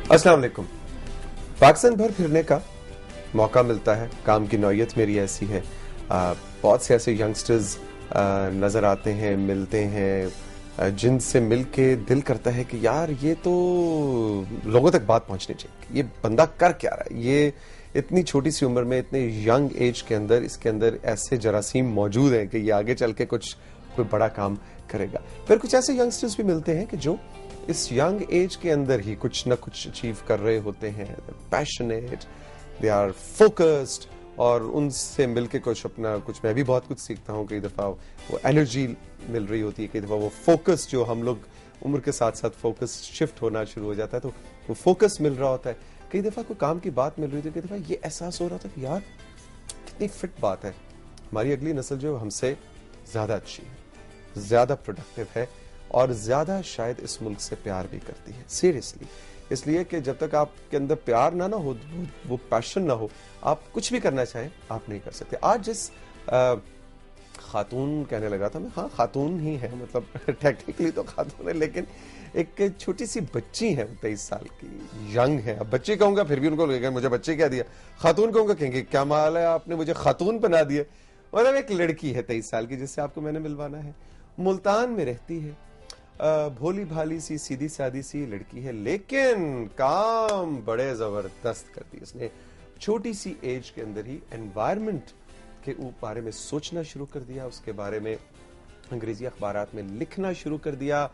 अस्सलाम वालेकुम। पाकिस्तान भर फिरने का मौका मिलता है, काम की नौयत मेरी ऐसी है। बहुत से ऐसे यंगस्टर्स नज़र आते हैं, मिलते हैं, जिनसे मिल के दिल करता है कि यार ये तो लोगों तक बात पहुंचनी चाहिए, ये बंदा कर क्या रहा है, ये इतनी छोटी सी उम्र में, इतने यंग एज के अंदर इसके अंदर ऐसे जरासीम मौजूद हैं कि ये आगे चल के कोई बड़ा काम करेगा। फिर कुछ ऐसे यंगस्टर्स भी मिलते हैं कि जो इस यंग एज के अंदर ही कुछ ना कुछ अचीव कर रहे होते हैं, पैशनेट, दे आर फोकस्ड, और उनसे मिलके कुछ मैं भी बहुत कुछ सीखता हूँ। कई दफ़ा वो एनर्जी मिल रही होती है, कई दफ़ा वो फोकस जो हम लोग उम्र के साथ साथ फोकस शिफ्ट होना शुरू हो जाता है, तो वो फोकस मिल रहा होता है। कई दफ़ा कोई काम की बात मिल रही होती है, कई दफ़ा ये एहसास हो रहा था कि यार कितनी फिट बात है, हमारी अगली नस्ल जो हमसे ज़्यादा अच्छी है, ज़्यादा प्रोडक्टिव है और ज्यादा शायद इस मुल्क से प्यार भी करती है। सीरियसली, इसलिए कि जब तक आपके अंदर प्यार ना हो, वो पैशन ना हो, आप कुछ भी करना चाहें आप नहीं कर सकते। आज जिस खातून कहने लगा था मैं, हाँ खातून ही है, मतलब टेक्निकली तो खातून है, लेकिन एक छोटी सी बच्ची है, 23 साल की, यंग है। अब बच्ची कहूंगा फिर भी उनको लगेगा मुझे बच्चे क्या दिया, खातून कहूंगा कहेंगे क्या माल है आपने मुझे खातून बना दिया। मतलब एक लड़की है 23 साल की जिससे आपको मैंने मिलवाना है। मुल्तान में रहती है, भोली भाली सी सीधी सादी सी लड़की है, लेकिन काम बड़े जबरदस्त करती है। इसने छोटी सी एज के अंदर ही एनवायरनमेंट के बारे में सोचना शुरू कर दिया, उसके बारे में अंग्रेजी अखबारात में लिखना शुरू कर दिया,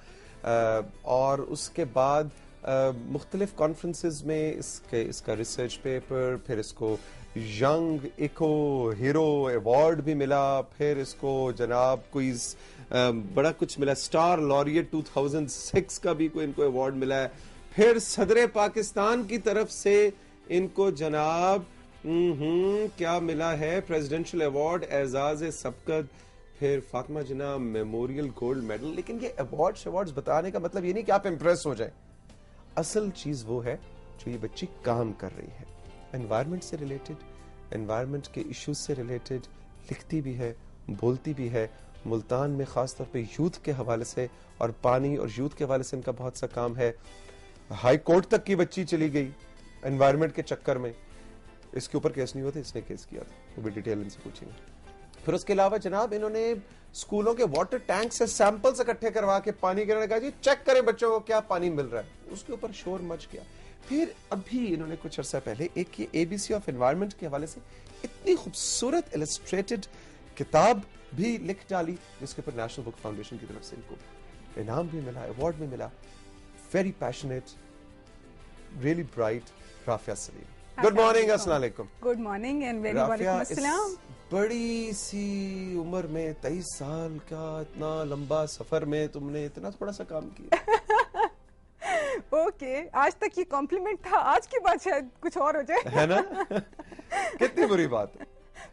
और उसके बाद मुख्तलिफ कॉन्फ्रेंसेस में इसका रिसर्च पेपर, फिर इसको यंग इको हीरो अवार्ड भी मिला, फिर इसको जनाब कोई बड़ा कुछ मिला, स्टार लॉरिएट 2006 का भी कोई इनको अवार्ड मिला है। फिर सदर पाकिस्तान की तरफ से इनको जनाब क्या मिला है, प्रेसिडेंशियल अवार्ड एजाज सबकत, फिर फातिमा जिन्ना मेमोरियल गोल्ड मेडल। लेकिन ये अवार्ड्स बताने का मतलब ये नहीं कि आप इंप्रेस हो जाए, असल चीज वो है जो ये बच्ची काम कर रही है, एनवायरनमेंट से रिलेटेड, एनवायरनमेंट के इश्यूज से रिलेटेड लिखती भी है, बोलती भी है। मुल्तान में खास तौर पे यूथ के हवाले से और पानी और यूथ के हवाले से इनका बहुत सा काम है। हाई कोर्ट तक की बच्ची चली गई एनवायरनमेंट के चक्कर में। इसके ऊपर केस नहीं हुआ था, इसने केस किया था, वो भी डिटेल इनसे पूछेंगे। फिर उसके अलावा जनाब इन्होंने स्कूलों के वाटर टैंक से सैंपल्स इकट्ठे करवा के पानी गिराने का, जी चेक करें बच्चों को क्या पानी मिल रहा है, उसके ऊपर शोर मच गया। फिर अभी इन्होंने कुछ अर्सा पहले एक ये एबीसी ऑफ एनवायरनमेंट के हवाले से इतनी खूबसूरत इलस्ट्रेटेड किताब भी लिख डाली, जिसके ऊपर नेशनल बुक फाउंडेशन की तरफ से इनको इनाम भी मिला, अवार्ड भी मिला। Very passionate, really bright Rafia Saleem. Good morning, अस्सलाम वालेकुम। गुड मॉर्निंग एंड वेरी वालेकुम अस्सलाम। बड़ी सी उम्र में 23 साल का इतना लंबा सफर में तुमने इतना थोड़ा सा काम किया। ओके, आज तक ये कॉम्प्लीमेंट था, आज के बाद शायद कुछ और हो जाए, है ना? कितनी बुरी बात है,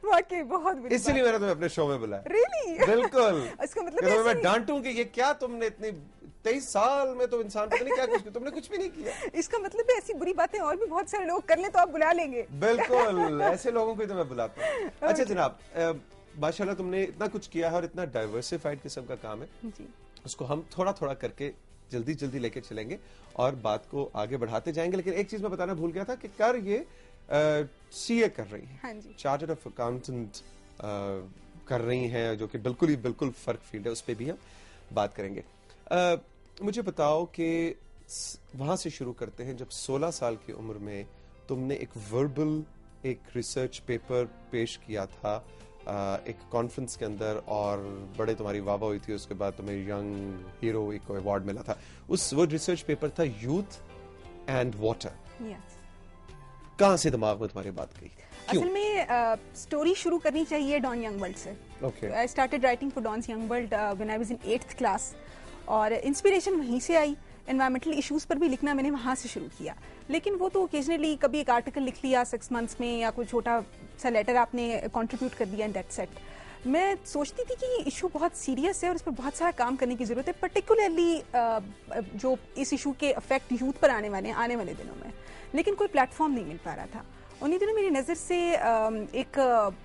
वाकई बहुत बुरी। इसीलिए मैंने तुम्हें अपने शो में बुलाया। Really? बिल्कुल। इसका मतलब मैं डांटूं कि ये क्या तुमने इतनी 23 साल में तो इंसान पता नहीं क्या कुछ किया, तुमने कुछ भी नहीं किया। इसका मतलब है ऐसी बुरी बातें और भी बहुत सारे लोग कर ले तो आप बुला लेंगे। बिल्कुल, ऐसे लोगों को ही तो मैं बुलाता हूँ। अच्छा जनाब, माशाल्लाह तुमने इतना कुछ किया है और इतना डाइवर्सिफाइड किस्म का काम है जी। उसको हम थोड़ा थोड़ा करके जल्दी जल्दी लेके चलेंगे और बात को आगे बढ़ाते जाएंगे। लेकिन एक चीज मैं बताना भूल गया था कि कर ये सीए कर रही है, हाँ जी, चार्टर्ड ऑफ अकाउंटेंट कर रही हैं, जो कि बिल्कुल फर्क फील्ड है, उस पर भी हम बात करेंगे। मुझे बताओ कि वहां से शुरू करते हैं, जब 16 साल की उम्र में तुमने एक वर्बल एक रिसर्च पेपर पेश किया था एक कॉन्फ्रेंस के अंदर, और बड़े तुम्हारी वाहवाही हुई थी, उसके बाद तुम्हें यंग हीरो एक अवार्ड मिला था। वो रिसर्च पेपर था यूथ एंड वाटर। yes. कहां से दिमाग में तुम्हारी बात गई? असल में स्टोरी शुरू करनी चाहिए डॉन यंग वर्ल्ड से। I started writing for Dawn young world when I was in 8th class, और इंस्पिरेशन वहीं से आई। एनवायरमेंटल इश्यूज पर भी लिखना मैंने वहाँ से शुरू किया, लेकिन वो तो ओकेजनली कभी एक आर्टिकल लिख लिया 6 मंथ्स में, या कोई छोटा सा लेटर आपने कंट्रीब्यूट कर दिया, एंड दैट्स इट। मैं सोचती थी कि ये इशू बहुत सीरियस है और इस पर बहुत सारा काम करने की ज़रूरत है, पर्टिकुलरली जो इस इशू के इफेक्ट यूथ पर आने वाले दिनों में, लेकिन कोई प्लेटफॉर्म नहीं मिल पा रहा था। उन्हीं दिनों मेरी नज़र से एक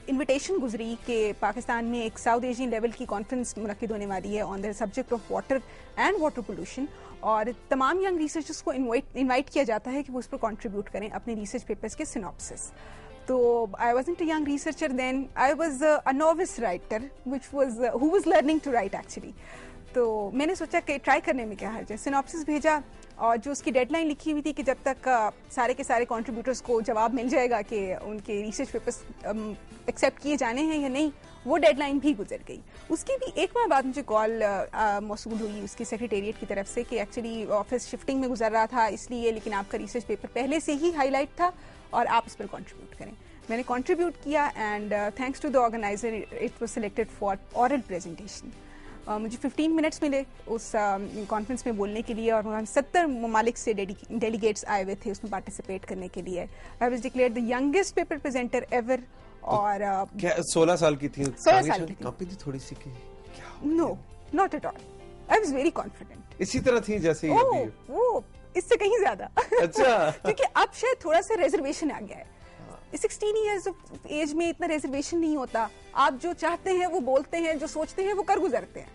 इनविटेशन गुजरी कि पाकिस्तान में एक साउथ एशियन लेवल की कॉन्फ्रेंस मुनक्किद होने वाली है on the subject of water and water pollution, और तमाम यंग रिसर्चर्स को इनवाइट किया जाता है कि वो उस पर कंट्रीब्यूट करें अपने रिसर्च पेपर्स के सिनॉप्सिस। तो I wasn't a young researcher then, I was a novice writer who was learning to write actually. तो मैंने सोचा कि ट्राई करने में क्या हर्ज है, सिनॉप्सिस भेजा और जो उसकी डेडलाइन लिखी हुई थी कि जब तक सारे के सारे कंट्रीब्यूटर्स को जवाब मिल जाएगा कि उनके रिसर्च पेपर्स एक्सेप्ट किए जाने हैं या नहीं, वो डेडलाइन भी गुजर गई। उसकी भी एक माह बाद मुझे कॉल मौसूल हुई उसकी सेक्रेटेरिएट की तरफ से कि एक्चुअली ऑफिस शिफ्टिंग में गुजर रहा था इसलिए, लेकिन आपका रिसर्च पेपर पहले से ही हाईलाइट था और आप उस पर कॉन्ट्रीब्यूट करें। मैंने कॉन्ट्रीब्यूट किया and thanks to the organizer it was selected for oral presentation. मुझे 15 मिनट्स मिले उस कॉन्फ्रेंस में बोलने के लिए और वहाँ 70 ममालिक से डेलीगेट्स आए हुए थे उसमें पार्टिसिपेट करने के लिए। I was declared the youngest paper presenter ever. और क्या 16 साल की थी? 16 साल की थी। कांपी थी थोड़ी सी कि क्या? No, not at all, I was very confident. इसी तरह थी जैसे ये अभी? वो इससे कहीं ज्यादा। अच्छा। क्योंकि अब शायद थोड़ा सा रिजर्वेशन आ गया है। 16 इयर्स ऑफ एज में इतना रिजर्वेशन नहीं होता, आप जो चाहते हैं वो बोलते हैं, जो सोचते हैं वो कर गुजरते हैं।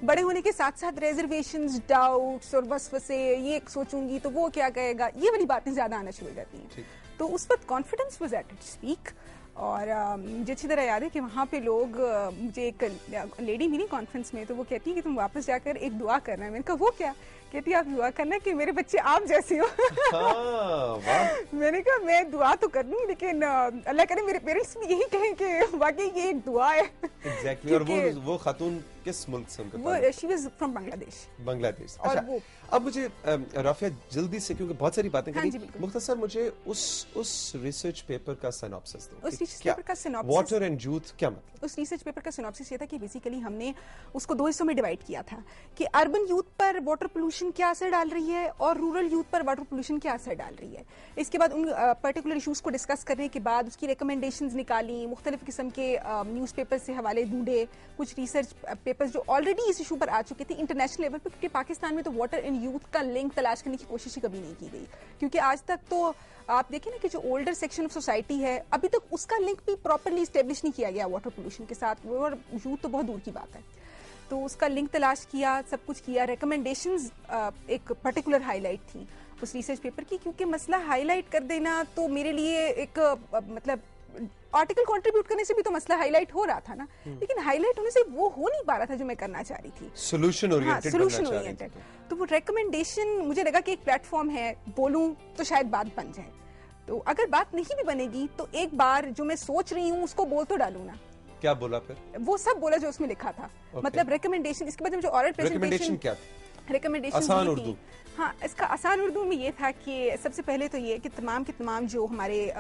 बड़े होने के साथ साथ रिजर्वेशंस, डाउट्स और वसवसे, ये सोचूंगी तो वो क्या कहेगा, ये वाली बातें ज्यादा आना शुरू हो जाती हैं। तो उस वक्त confidence was at its peak. और मुझे अच्छी तरह याद है कि वहाँ पे लोग, मुझे एक लेडी मिली कॉन्फ्रेंस में, तो वो कहती है कि तुम वापस जाकर एक दुआ करना है। मैंने कहा वो क्या? कहती है आप दुआ करना कि मेरे बच्चे आप जैसे हो। मैंने कहा मैं दुआ तो कर लूँ, लेकिन अल्लाह करे मेरे पेरेंट्स भी यही कहें कि वाकई ये एक दुआ है। एग्जैक्टली। और वो खातून किस मुल्क से? वो she was from Bangladesh. Bangladesh. और अच्छा, अब मुझे राफिया जल्दी से, क्योंकि बहुत सारी बातें करी, मुख्तसर मुझे उस रिसर्च पेपर का सिनॉप्सिस दो। उस रिसर्च पेपर का सिनॉप्सिस, वाटर एंड यूथ, क्या मतलब? उस रिसर्च पेपर का सिनॉप्सिस ये था कि बेसिकली हमने उसको 2 हिस्सों में डिवाइड किया था कि अर्बन यूथ पर वाटर पोल्यूशन क्या असर डाल रही है और रूरल यूथ पर वाटर पोल्यूशन क्या असर डाल रही है। इसके बाद उन पर्टिकुलर इशूज को डिस्कस करने के बाद उसकी रिकमेंडेशंस निकाली, मुख्तलिफ किस्म के न्यूज़पेपर से हवाले ढूंढे, कुछ रिसर्च पेपर्स जो ऑलरेडी इस इशू पर आ चुके थे इंटरनेशनल लेवल पर, क्योंकि पाकिस्तान में तो वाटर एंड यूथ का लिंक तलाश करने की कोशिश ही कभी नहीं की गई। क्योंकि आज तक तो आप देखें ना कि जो ओल्डर सेक्शन ऑफ सोसाइटी है, अभी तक उसका लिंक भी प्रॉपरली स्टेब्लिश नहीं किया गया वाटर पोल्यूशन के साथ, और यूथ तो बहुत दूर की बात है। तो उसका लिंक तलाश किया, सब कुछ किया। रिकमेंडेशंस एक पर्टिकुलर हाईलाइट थी उस रिसर्च पेपर की, क्योंकि मसला हाईलाइट कर देना तो मेरे लिए एक मतलब आर्टिकल कंट्रीब्यूट करने से भी तो मसला हाईलाइट हो रहा था ना, लेकिन हाईलाइट होने से वो हो नहीं पा रहा था जो मैं करना चाह रही थी, सोल्यूशन ओरिएंटेड। तो वो रिकमेंडेशन मुझे लगा कि एक प्लेटफॉर्म है, बोलूं तो शायद बात बन जाए। तो अगर बात नहीं भी बनेगी तो एक बार जो मैं सोच रही हूँ उसको बोल तो डालूं ना। क्या बोला फिर? वो सब बोला जो उसमें लिखा था। मतलब रिकमेंडेशन, इसके बाद जो ऑरल प्रेजेंटेशन क्या रिकमेंडेशन आसान उर्दू। हाँ, इसका आसान उर्दू में ये था कि सबसे पहले तो ये कि तमाम के तमाम जो हमारे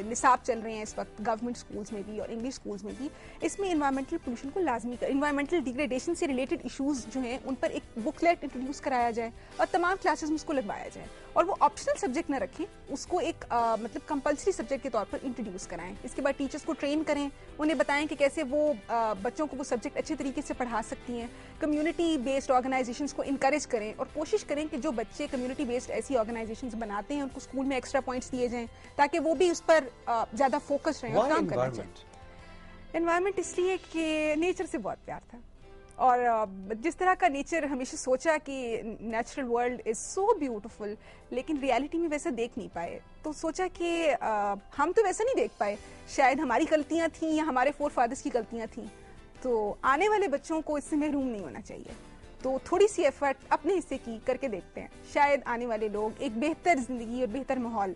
निसाब चल रहे हैं इस वक्त गवर्नमेंट स्कूल्स में भी और इंग्लिश स्कूल्स में भी, इसमें इन्वायरमेंटल पोल्यूशन को लाजमी कर, इन्वायरमेंटल डिग्रेडेशन से रिलेटेड इशूज़ जो हैं उन पर एक बुकलेट इंट्रोड्यूस कराया जाए और तमाम क्लासेस में उसको लगवाया जाए, और वो ऑप्शनल सब्जेक्ट ना रखें, उसको एक मतलब कंपल्सरी सब्जेक्ट के तौर पर इंट्रोड्यूस कराएं। इसके बाद टीचर्स को ट्रेन करें, उन्हें बताएं कि कैसे वो बच्चों को वो सब्जेक्ट अच्छे तरीके से पढ़ा सकती हैं। कम्युनिटी बेस्ड ऑर्गेनाइजेशंस को इनकरेज करें और कोशिश करें कि जो बच्चे कम्युनिटी बेस्ड ऐसी ऑर्गेनाइजेशंस बनाते हैं उनको स्कूल में एक्स्ट्रा पॉइंट्स दिए जाएं ताकि वो भी उस पर ज़्यादा फोकस रहें और काम करना चाहिए। एनवायरनमेंट इसलिए कि नेचर से बहुत प्यार था, और जिस तरह का नेचर हमेशा सोचा कि natural world is so beautiful, लेकिन रियलिटी में वैसा देख नहीं पाए, तो सोचा कि हम तो वैसा नहीं देख पाए, शायद हमारी गलतियां थी या हमारे फोर फादर्स की गलतियां थी, तो आने वाले बच्चों को इससे महरूम नहीं होना चाहिए। तो थोड़ी सी एफर्ट अपने हिस्से की करके देखते हैं, शायद आने वाले लोग एक बेहतर जिंदगी और बेहतर माहौल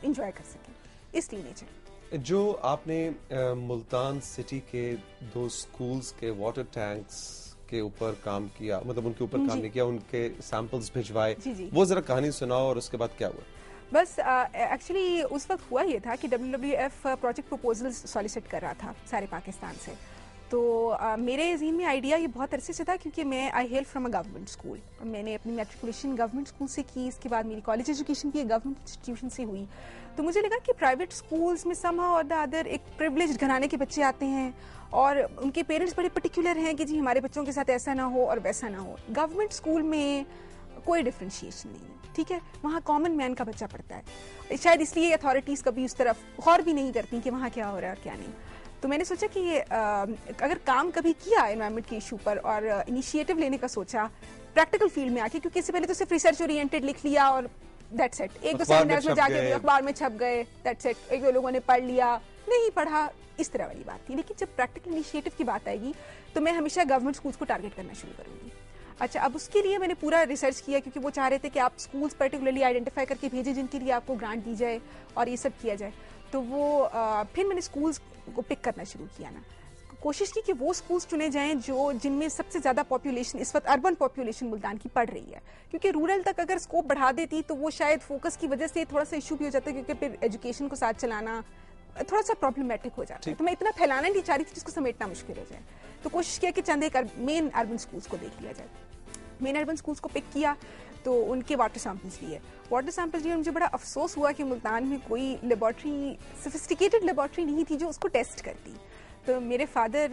एंजॉय कर सकें। इसलिए नेचर जो आपने मुल्तान सिटी के 2 स्कूल्स के वाटर टैंक्स के ऊपर काम किया, मतलब उनके ऊपर काम नहीं किया, उनके सैंपल्स भिजवाए, वो जरा कहानी सुनाओ और उसके बाद क्या हुआ? बस एक्चुअली उस वक्त हुआ ये था कि WWF प्रोजेक्ट प्रपोजल्स सॉलिसिट कर रहा था सारे पाकिस्तान से। तो मेरे ज़हन में आइडिया ये बहुत अरसे से था, क्योंकि मैं I hail from a government school, मैंने अपनी मैट्रिकुलेशन गवर्नमेंट स्कूल से की, इसके बाद मेरी कॉलेज एजुकेशन भी गवर्नमेंट इंस्टीट्यूशन से हुई। तो मुझे लगा कि प्राइवेट स्कूल्स में समहाउ और द अदर एक प्रिविलेज्ड घराने के बच्चे आते हैं और उनके पेरेंट्स बड़े पर्टिकुलर हैं कि जी हमारे बच्चों के साथ ऐसा ना हो और वैसा ना हो। गवर्नमेंट स्कूल में कोई डिफ्रेंशिएशन नहीं है, ठीक है, वहाँ कॉमन मैन का बच्चा पढ़ता है, शायद इसलिए अथॉरिटीज़ कभी उस तरफ गौर भी नहीं करती कि वहाँ क्या हो रहा है और क्या नहीं। तो मैंने सोचा कि अगर काम कभी किया एनवायरनमेंट के इशू पर और इनिशिएटिव लेने का सोचा, प्रैक्टिकल फील्ड में आके, क्योंकि इससे पहले तो सिर्फ रिसर्च ओरिएंटेड लिख लिया और दैट्स इट, एक दो सेमिनार्स में जाके अखबार में छप गए, दैट्स इट, एक दो लोगों ने पढ़ लिया, नहीं पढ़ा, इस तरह वाली बात थी। लेकिन जब प्रैक्टिकल इनिशिएटिव की बात आएगी तो मैं हमेशा गवर्नमेंट स्कूल्स को टारगेट करना शुरू करूंगी। अच्छा, अब उसके लिए मैंने पूरा रिसर्च किया, क्योंकि वो चाह रहे थे कि आप स्कूल्स पर्टिकुलरली आइडेंटिफाई करके भेजें जिनके लिए आपको ग्रांट दी जाए और ये सब किया जाए। तो वो फिर मैंने स्कूल्स को पिक करना शुरू किया ना, कोशिश की कि वो स्कूल्स चुने जाएं जो जिनमें सबसे ज़्यादा पॉपुलेशन इस वक्त अर्बन पॉपुलेशन मुल्तान की पढ़ रही है, क्योंकि रूरल तक अगर स्कोप बढ़ा देती तो वो शायद फोकस की वजह से थोड़ा सा इशू भी हो जाता है, क्योंकि फिर एजुकेशन को साथ चलाना थोड़ा सा प्रॉब्लमेटिक हो जाता है। तो मैं इतना फैलाना नहीं चाह रही थी जिसको समेटना मुश्किल हो जाए, तो कोशिश किया कि चंद एक मेन अर्बन स्कूल्स को देख लिया जाए। मेन अर्बन स्कूल्स को पिक किया तो उनके वाटर सैंपल्स लिए। वाटर सैंपल्स लिए मुझे बड़ा अफसोस हुआ कि मुल्तान में कोई लेबॉर्ट्री, सोफिस्टिकेटेड लेबॉर्ट्री नहीं थी जो उसको टेस्ट करती। तो मेरे फादर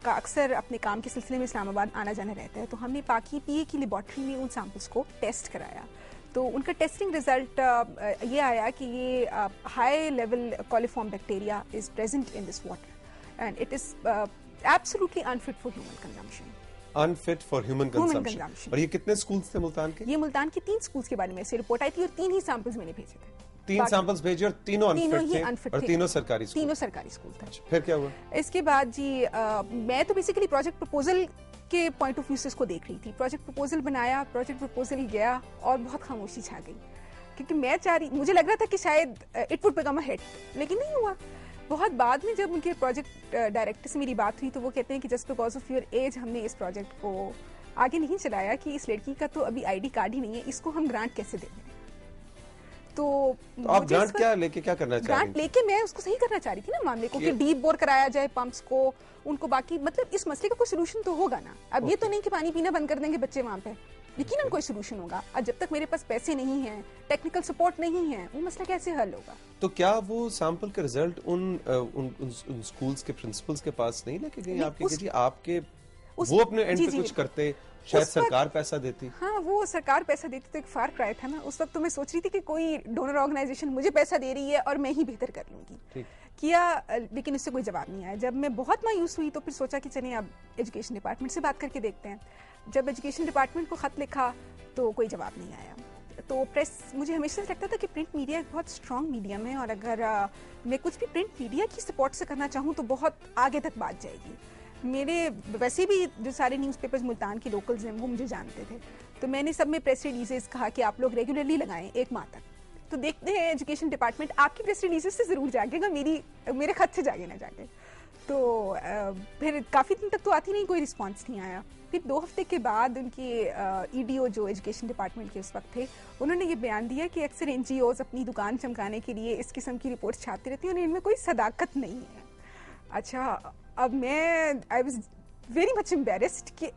का अक्सर अपने काम के सिलसिले में इस्लामाबाद आना जाना रहता है, तो हमने पाकी पीए की लेबॉर्ट्री में उन सैंपल्स को टेस्ट कराया। तो उनका टेस्टिंग रिजल्ट ये आया कि ये high level coliform bacteria is present in this water and it is absolutely unfit for human consumption. Unfit for human consumption. और ये कितने स्कूल्स थे मुल्तान के? ये मुल्तान के 3 स्कूल्स के बारे में से रिपोर्ट आई थी और 3 ही सैंपल्स मैंने भेजे थे। 3 सैंपल्स भेजे और तीनों अनफिट थे और तीनों सरकारी स्कूल? तीनों सरकारी स्कूल थे। फिर क्या हुआ? इसके बाद जी मैं तो बेसिकली प्रोजेक्ट प्रपोजल के पॉइंट ऑफ व्यू से इसको देख रही थी। प्रोजेक्ट प्रपोजल बनाया, प्रोजेक्ट प्रपोजल गया और बहुत खामोशी छा गई, क्योंकि मुझे लग रहा था कि शायद it would become a hit, लेकिन नहीं हुआ। बहुत बाद में जब उनके प्रोजेक्ट डायरेक्टर से मेरी बात हुई तो वो कहते हैं कि just because of your age हमने इस प्रोजेक्ट को आगे नहीं चलाया कि इस लड़की का तो अभी आईडी कार्ड ही नहीं है, इसको हम ग्रांट कैसे दें। तो आप ग्रांट क्या लेके क्या करना चाह रही थी? ग्रांट लेके मैं उसको सही करना चाह रही थी ना मामले को, कि डीप बोर कराया जाए पंप्स को, उनको बाकी मतलब इस मसले का कोई सोल्यूशन तो होगा ना। अब ये तो नहीं कि पानी पीना बंद कर देंगे बच्चे वहां पे, यकीनन कोई सोल्यूशन होगा। और जब तक मेरे पास पैसे नहीं है, टेक्निकल सपोर्ट नहीं है, वो मसला कैसे हल होगा? तो क्या वो सैंपल का रिजल्ट उन स्कूल्स के प्रिंसिपल्स के पास नहीं लेके गई आपके वो अपने एंड पे कुछ करते, शायद सरकार पैसा देती? हाँ, वो सरकार पैसा देती तो एक फार क्राई था ना। उस वक्त तो मैं सोच रही थी कि कोई डोनर ऑर्गेनाइजेशन मुझे पैसा दे रही है और मैं ही बेहतर कर लूंगी। किया, लेकिन इससे कोई जवाब नहीं आया। जब मैं बहुत मायूस हुई तो फिर सोचा कि चलिए अब एजुकेशन डिपार्टमेंट से बात करके देखते हैं। जब एजुकेशन डिपार्टमेंट को खत लिखा तो कोई जवाब नहीं आया। तो प्रेस, मुझे हमेशा से लगता था कि प्रिंट मीडिया एक बहुत स्ट्रॉन्ग मीडियम है और अगर मैं कुछ भी प्रिंट मीडिया की सपोर्ट से करना चाहूँ तो बहुत आगे तक बात जाएगी। मेरे वैसे भी जो सारे न्यूज़पेपर्स मुल्तान के लोकल्स हैं वो मुझे जानते थे, तो मैंने सब में प्रेस रिलीजेस कहा कि आप लोग रेगुलरली लगाएं 1 माह तक। तो देखते हैं एजुकेशन डिपार्टमेंट आपकी प्रेस रिलीजेस से ज़रूर जागेगा, मेरे खत से जागे ना जागे। तो फिर काफ़ी दिन तक तो आती नहीं, कोई रिस्पॉन्स नहीं आया। फिर 2 हफ्ते के बाद उनके ईडीओ जो एजुकेशन डिपार्टमेंट के उस वक्त थे, उन्होंने ये बयान दिया कि अक्सर एनजीओज अपनी दुकान चमकाने के लिए इस किस्म की रिपोर्ट छापती रहती हैं और इनमें कोई सदाकत नहीं है। अच्छा, अब I was very much embarrassed कि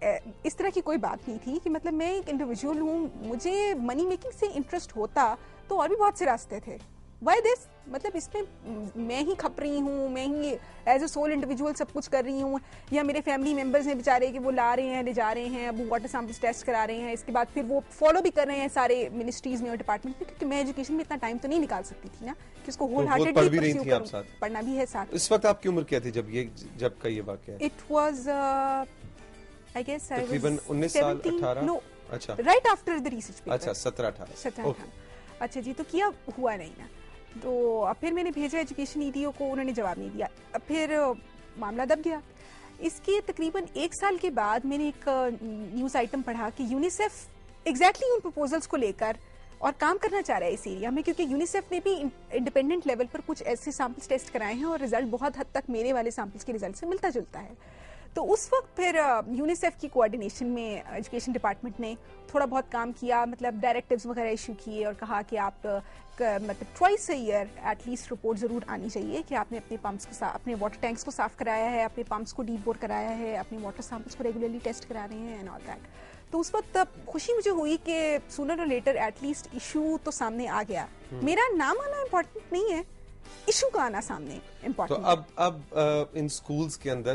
इस तरह की कोई बात नहीं थी, कि मतलब मैं एक इंडिविजुअल हूँ, मुझे मनी मेकिंग से इंटरेस्ट होता तो और भी बहुत से रास्ते थे। वाई दिस, मतलब इसमें मैं ही खप रही हूँ, मैं ही एज ए सोल इंडिविजुअल सब कुछ कर रही हूँ, या मेरे फैमिली मेंबर्स हैं बेचारे कि वो ला रहे हैं, ले जा रहे हैं, अब वाटर सैंपल्स टेस्ट करा रहे हैं, इसके बाद फिर वो फॉलो भी कर रहे हैं सारे मिनिस्ट्रीज में और डिपार्टमेंट में, क्योंकि मैं एजुकेशन में इतना टाइम तो नहीं निकाल सकती थी ना कि उसको होल हार्टेडली पढ़ना भी है साथ। इस वक्त आपकी उम्र क्या थी जब का ये वाकया? इट वाज आई गेस तकरीबन 19 साल 18? नो, अच्छा, right after the research paper. अच्छा, 17-18। अच्छा जी, तो किया हुआ नहीं ना। तो अब फिर मैंने भेजा एजुकेशन ईडीओ को, उन्होंने जवाब नहीं दिया। अब फिर मामला दब गया। इसके तकरीबन 1 साल के बाद मैंने एक न्यूज़ आइटम पढ़ा कि यूनिसेफ एग्जैक्टली उन प्रपोजल्स को लेकर और काम करना चाह रहा है इस एरिया में, क्योंकि यूनिसेफ ने भी इंडिपेंडेंट लेवल पर कुछ ऐसे सैंपल्स टेस्ट कराए हैं और रिजल्ट बहुत हद तक मेरे वाले सैंपल्स के रिजल्ट से मिलता जुलता है। तो उस वक्त फिर यूनिसेफ की कोऑर्डिनेशन में एजुकेशन डिपार्टमेंट ने थोड़ा बहुत काम किया, मतलब डायरेक्टिव्स वगैरह इशू किए और कहा कि आप मतलब twice a year at least report ज़रूर आनी चाहिए कि आपने अपने पंप्स को अपने वाटर टैंक्स को साफ कराया है, अपने पंप्स को डीप बोर कराया है, अपने वाटर सैंपल्स को रेगुलरली टेस्ट करा रहे हैं एंड ऑल दैट। तो उस वक्त खुशी मुझे हुई कि सूनर और लेटर एटलीस्ट इशू तो सामने आ गया। मेरा नाम आना इम्पोर्टेंट नहीं है, इशू का आना सामने इम्पोर्टेंट। तो अब इन स्कूल्स के अंदर